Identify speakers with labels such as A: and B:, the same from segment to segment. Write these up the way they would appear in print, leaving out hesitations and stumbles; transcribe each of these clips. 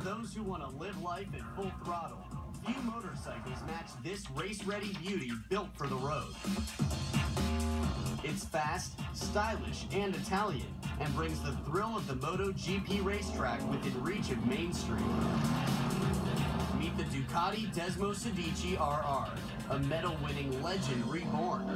A: those who want to live life at full throttle, few motorcycles match this race-ready beauty built for the road. It's fast, stylish, and Italian, and brings the thrill of the MotoGP racetrack within reach of Main Street. Meet the Ducati Desmosedici RR, a medal-winning legend reborn.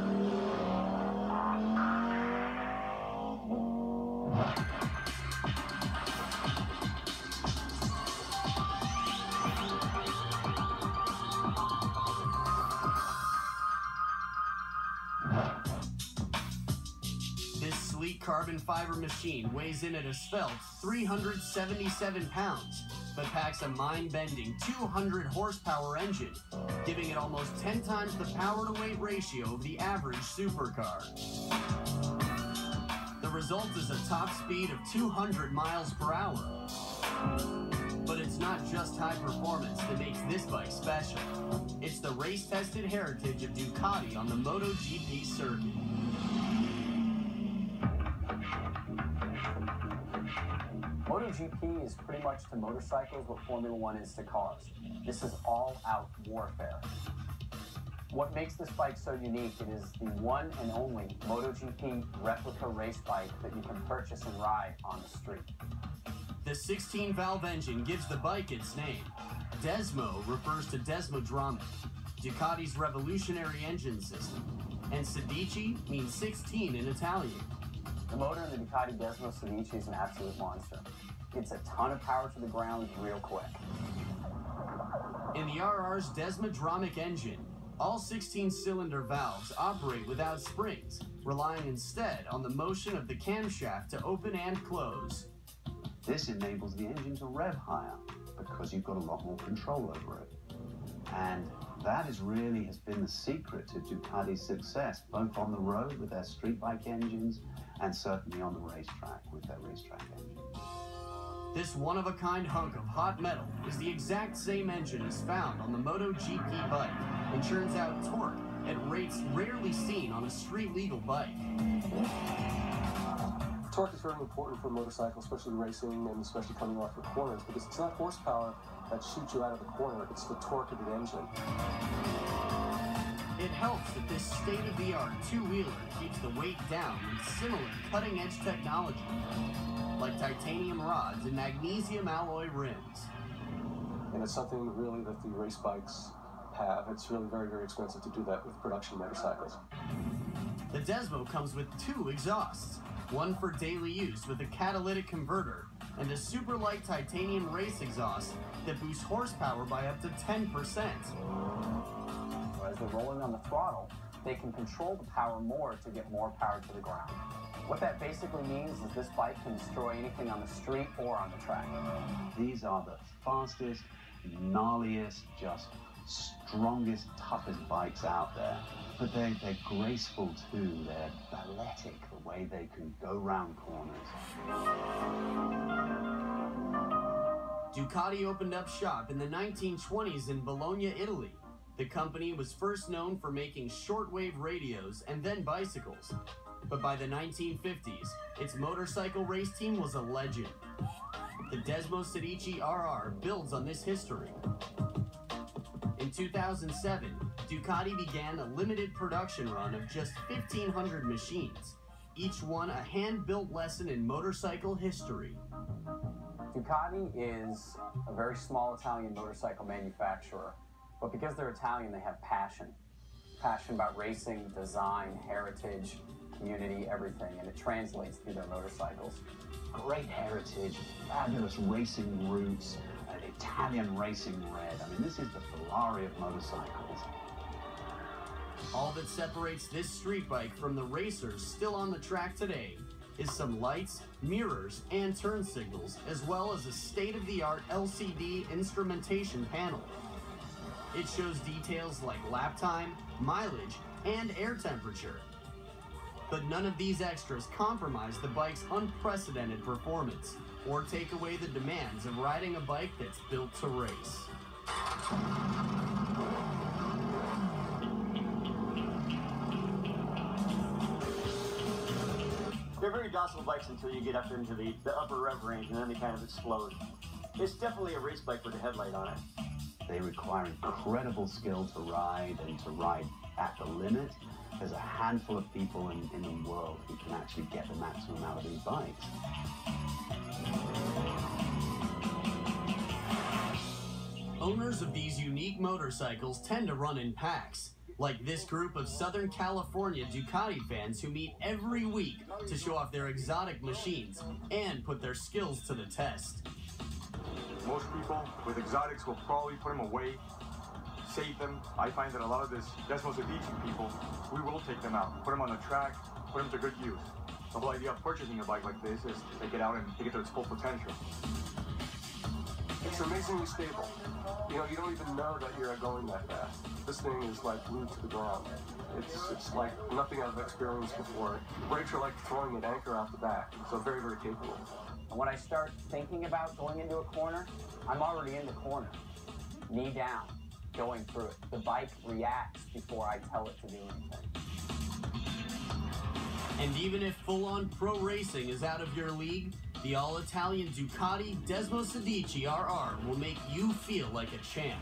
A: This sleek carbon fiber machine weighs in at a svelte 377 pounds, but packs a mind-bending 200 horsepower engine, giving it almost 10 times the power-to-weight ratio of the average supercar. The result is a top speed of 200 miles per hour. But it's not just high performance that makes this bike special. It's the race-tested heritage of Ducati on the MotoGP circuit.
B: MotoGP is pretty much to motorcycles what Formula One is to cars. This is all-out warfare. What makes this bike so unique, it is the one and only MotoGP replica race bike that you can purchase and ride on the street.
A: The 16-valve engine gives the bike its name. Desmo refers to Desmodromic, Ducati's revolutionary engine system, and Sedici means 16 in Italian.
B: The motor in the Ducati Desmosedici is an absolute monster. It's a ton of power to the ground real quick.
A: In the RR's Desmodromic engine, all 16-cylinder valves operate without springs, relying instead on the motion of the camshaft to open and close.
C: This enables the engine to rev higher because you've got a lot more control over it. And that has been the secret to Ducati's success, both on the road with their street bike engines and certainly on the racetrack with their racetrack engine.
A: This one-of-a-kind hunk of hot metal is the exact same engine as found on the MotoGP bike and churns out torque at rates rarely seen on a street-legal bike.
D: Torque is very important for motorcycles, especially racing and especially coming off the corners, because it's not horsepower that shoots you out of the corner, it's the torque of the engine.
A: It helps that this state-of-the-art two-wheeler keeps the weight down with similar cutting-edge technology, like titanium rods and magnesium alloy rims.
D: And it's something really that the race bikes have. It's really very, very expensive to do that with production motorcycles.
A: The Desmo comes with 2 exhausts, one for daily use with a catalytic converter, and a super light titanium race exhaust that boosts horsepower by up to 10%.
B: As they're rolling on the throttle, they can control the power more to get more power to the ground. What that basically means is this bike can destroy anything on the street or on the track.
C: These are the fastest, gnarliest, just strongest, toughest bikes out there. But they're graceful too, they're balletic, the way they can go round corners.
A: Ducati opened up shop in the 1920s in Bologna, Italy. The company was first known for making shortwave radios and then bicycles. But by the 1950s, its motorcycle race team was a legend. The Desmosedici RR builds on this history. In 2007, Ducati began a limited production run of just 1,500 machines, each one a hand-built lesson in motorcycle history.
B: Ducati is a very small Italian motorcycle manufacturer, but because they're Italian, they have passion. Passion about racing, design, heritage, community, everything, and it translates through their motorcycles.
C: Great heritage, fabulous racing roots, an Italian racing red. I mean, this is the Ferrari of motorcycles.
A: All that separates this street bike from the racers still on the track today is some lights, mirrors, and turn signals, as well as a state-of-the-art LCD instrumentation panel. It shows details like lap time, mileage, and air temperature. But none of these extras compromise the bike's unprecedented performance or take away the demands of riding a bike that's built to race.
E: They're very docile bikes until you get up into the upper rev range, and then they kind of explode. It's definitely a race bike with a headlight on it.
C: They require incredible skill to ride and to ride at the limit. There's a handful of people in the world who can actually get the maximum out of these bikes.
A: Owners of these unique motorcycles tend to run in packs, like this group of Southern California Ducati fans who meet every week to show off their exotic machines and put their skills to the test.
F: Most people with exotics will probably put them away, save them. I find that a lot of this Desmosedici people, we will take them out, put them on the track, put them to good use. The whole idea of purchasing a bike like this is to take it out and take it to its full potential.
D: It's amazingly stable. You know, you don't even know that you're going that fast. This thing is like glued to the ground. It's like nothing I've experienced before. Brakes are like throwing an anchor out the back, so very, very capable.
B: And when I start thinking about going into a corner, I'm already in the corner. Knee down, going through it. The bike reacts before I tell it to do anything.
A: And even if full-on pro racing is out of your league, the all-Italian Ducati Desmosedici RR will make you feel like a champ.